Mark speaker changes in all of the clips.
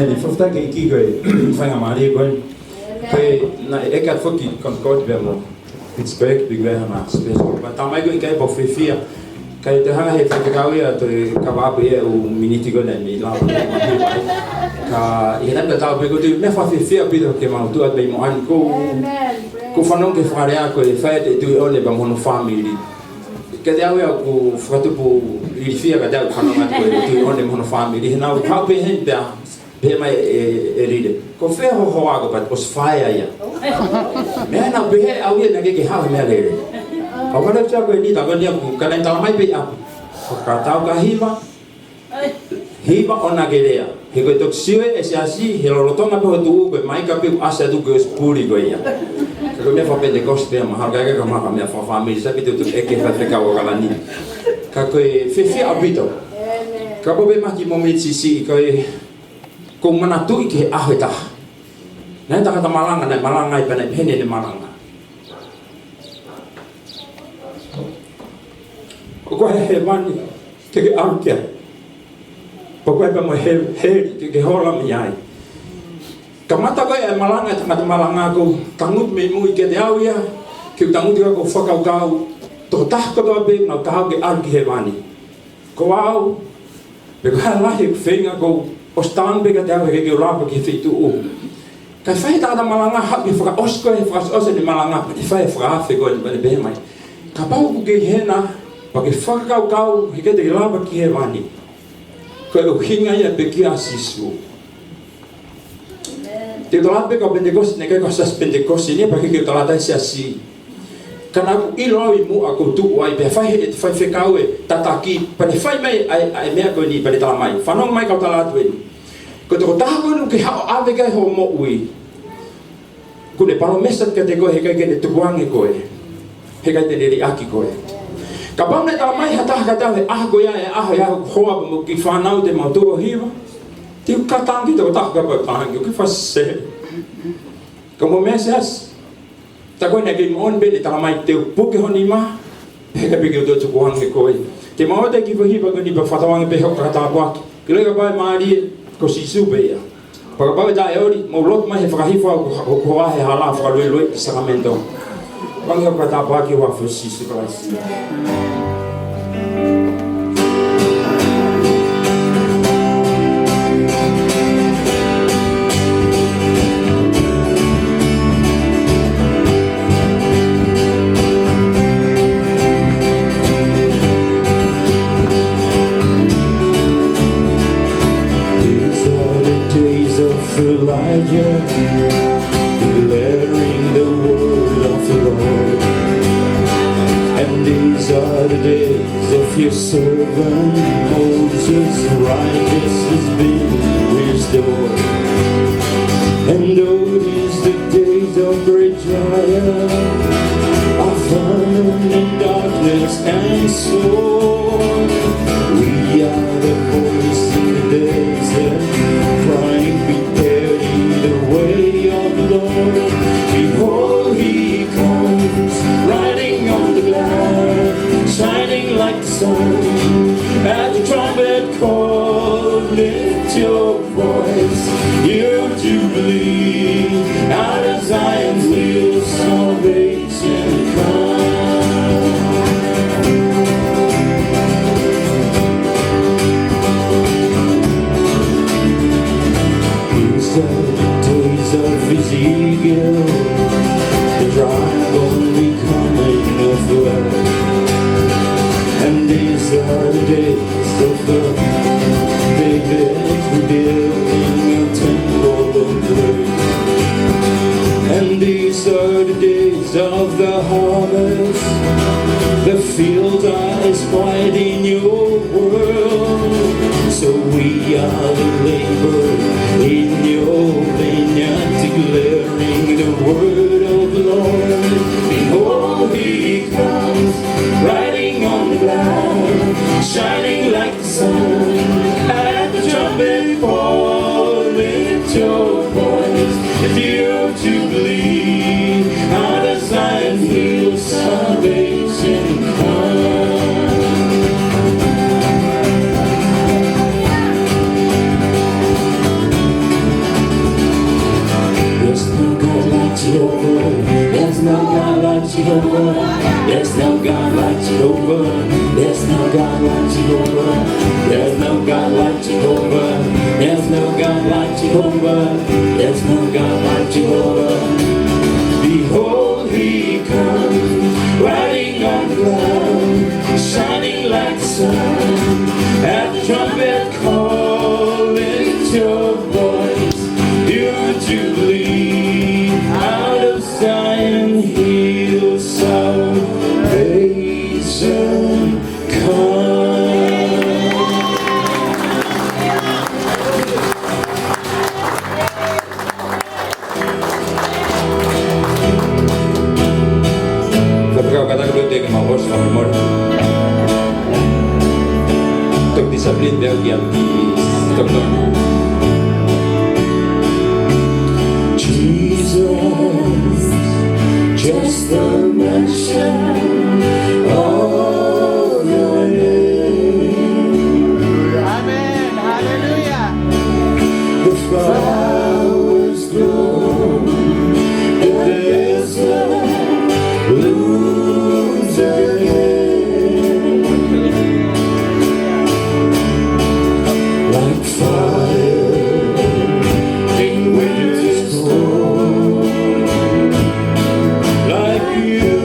Speaker 1: Fofta ke iki koe whanga maari koe na eka whoki Concord vea mo Pittsburgh big vea hana special. Ma tamai koe kai po whiwhia kai te hanga he whakakau ia to e kawapu ia u miniti koe nei mi lawa ka i hana tau pe koe me whiwhia pito ke mautua bei mo ani ko whanong ke wharea koe whae te Tui'one ba mono family ke te au ia ku whakatupu i whia ka te au whanong atu koe Tui'one mono family hena u kau pe hen pia pe mai e ride ko fe ho ho ago pat os faia ia me na be au ia na ke ha me le ko ka cha ko ni ta ko ni ku ka na ta mai pe a ka ta ka hiva ona gelea he ko tok siwe e sia si he lo tonga pe tu ko mai ka pe asa tu ko spuri ko ia ko me fa pe de coste ma ha ka ma me fa family sa bitu e ke fa ka o ka ni ka ko fe fe abito ka bo be ma ki momenti si ko ko mana tu ke aheta na ta kata malanga na malanga i pene pene de malanga ko he mani ke arkia ko pe mo he ke hola mi ai kamata ko e malanga ta kata malanga ko tangut me mu ke de auia ke tangut ko fakau kau to ta ko do be na ta ke arki he mani ko au be ko la he fenga ko o staan pe ka te au ke lapa ki fitu o ka fai ta malanga ha ki fra osko e fra ose ni malanga pe fai fra fe go ni be mai ka pau ku ke hena pa ke fa kau ke te lapa ki he mani ko o hinga ia pe ki asisu te dola pe ka pentecost ne ka sa pentecost ni pa ke dola ta si asi kana ku ilo i mu ako tu ai pe fai e fai fe kau e tataki pa ne fai mai ai me ko ni pa ta mai fa no mai ka ta la tu ko to ta ko no ke ha ave ka ho mo ui ko le palo mesa ke te ko he ka ke te buange ko e he ka te ri aki ko e ka pa ne ta mai hata ka ta a ko ya ho mo ki fa na te mo tu hiva ti ka tangi to ta ka pa tangi ke fa se como mesas ta ko ne ke mon be ta mai te pu ke honi ma he ka be ke to buange ko e te mo te ki hiva ko ni pa fa ta wange be ho ka ta kwa ke le ka ba mari ko si sube ia para pa da eori mo lot mai fa hi fa ko wa he hala fa lo lo sacramento quando ka ta pa ki wa fa si se klasi
Speaker 2: Elijah, declaring the word of the Lord. And these are the days of your servant Moses, righteous has been restored. And those the days of great trial, of famine and darkness and sword. We are the voice in the desert, crying, prepare the way of the Lord. Behold, he comes, riding on the cloud, shining like the sun. At the trumpet call, lift your voice, you jubilee. Out of Zion's will salvation come. Days of Ezekiel, the dry bone becoming a flood. And these are the days of the David rebuilding a temple of praise. And these are the days of the harvest, the fields are as white in your world. So we are the labor in your vineyard, declaring the word of the Lord. Behold, he comes, riding on the cloud, shining like the sun. At the trumpet call, lift your voice, if you jubilee. Out of Zion's hill, salvation comes. Jehovah. There's no God like Jehovah. There's no God like Jehovah. There's no God like Jehovah. There's no God like Jehovah. There's no God like Jehovah. There's no God like Jehovah. Behold, he comes, riding on clouds, shining like the sun. At the trumpet call, lift your voice, you jubilee. Out of Zion, he'll salvation come.
Speaker 1: Untuk disiplin Belgium di Tongan.
Speaker 2: Jesus, just the mention of your name.
Speaker 3: Amen. Hallelujah.
Speaker 2: The flowers bloom, the desert blooms again. Like fire in winter's cold, like you,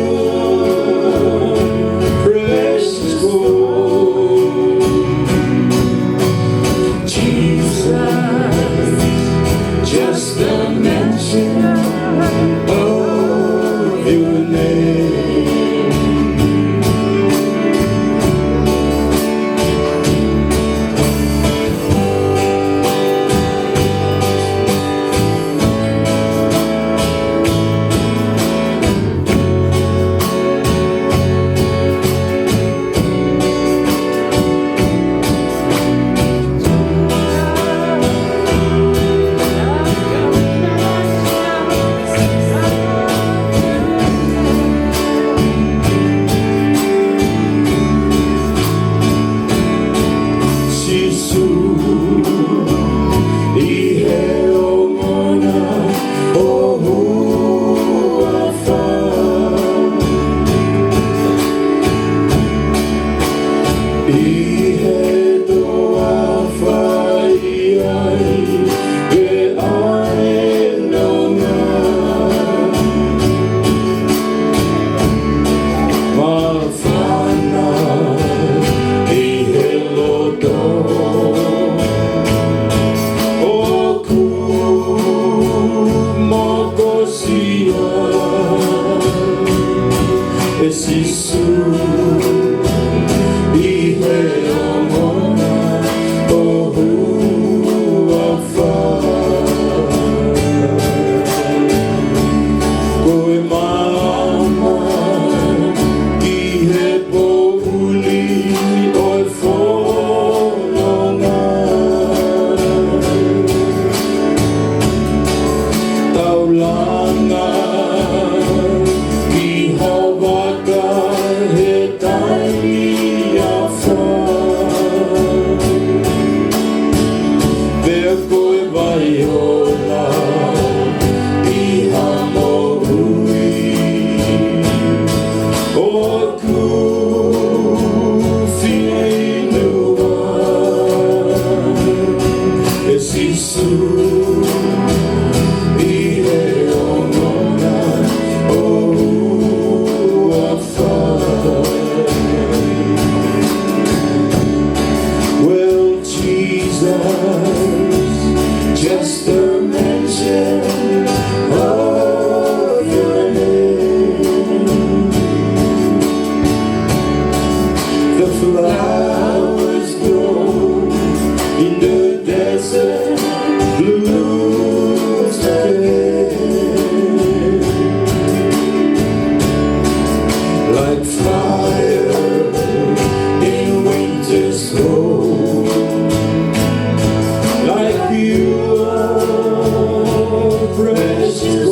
Speaker 2: precious gold. Jesus, just the mention of your name. Precious